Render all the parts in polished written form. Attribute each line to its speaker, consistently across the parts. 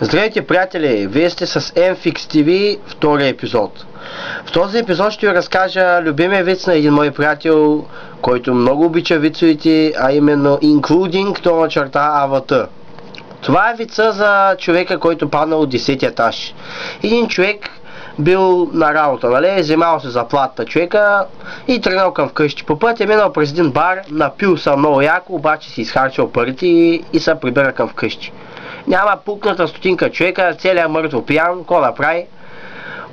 Speaker 1: Здравейте, приятели! Вие сте с MFix TV, втори епизод. В този епизод ще ви разкажа любимия виц на един мой приятел, който много обича вицовете, а именно including АВТ. Това е вица за човека, който паднал от 10-ти етаж. Един човек бил на работа, нали? Вземал се заплата човека и тръгнал към вкъщи. По път е минал през един бар, напил се много яко, обаче си изхарчил парите и се прибира към вкъщи. Няма пукната стотинка човека, целият мъртво пиян, какво направи?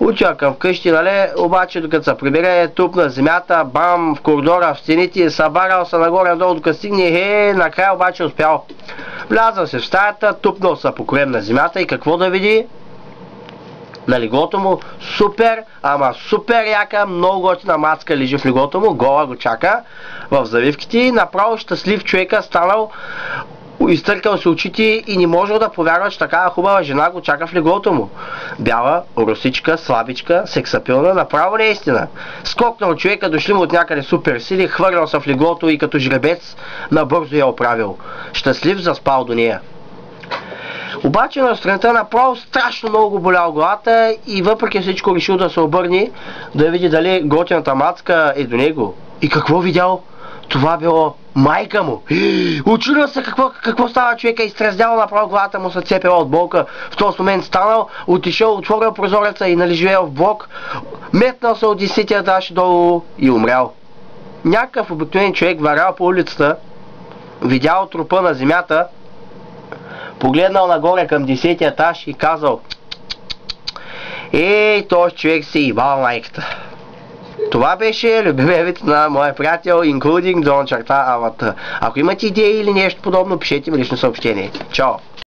Speaker 1: Учил към вкъщи, нали? Обаче докато се прибере, тупна земята, бам, в коридора, в стените, събарал се нагоре-надолу, докато стигне, накрая обаче успял. Влязал се в стаята, тупнал се по корем на земята и какво да види? На леглото му супер, ама супер яка, много готина мацка лежи в леглото му, гола го чака в завивките и направо щастлив човека станал, изтъркал се очите и не можел да повярва, че такава хубава жена го чака в леглото му. Бяла, русичка, слабичка, сексапилна, направо не е истина. Скокнал човека, дошли му от някъде супер сили, хвърлял се в леглото и като жребец набързо я оправил. Щастлив заспал до нея. Обаче на сутринта направо страшно много го болял главата и въпреки всичко решил да се обърне, да види дали готината мацка е до него. И какво видял? Това било майка му. Учудил се какво става човека, изтрезнял направо главата му, се цепила от болка. В този момент станал, отишъл, отворил прозореца и належал в блок, метнал се от 10-ти етаж долу и умрял. Някакъв обикновен човек вървял по улицата, видял трупа на земята, погледнал нагоре към 10-ти етаж и казал: "Ей, този човек си ибал майката." Това беше любимия вид на моя приятел, including АВТ. Ако имате идеи или нещо подобно, пишете ми лично съобщение. Чао!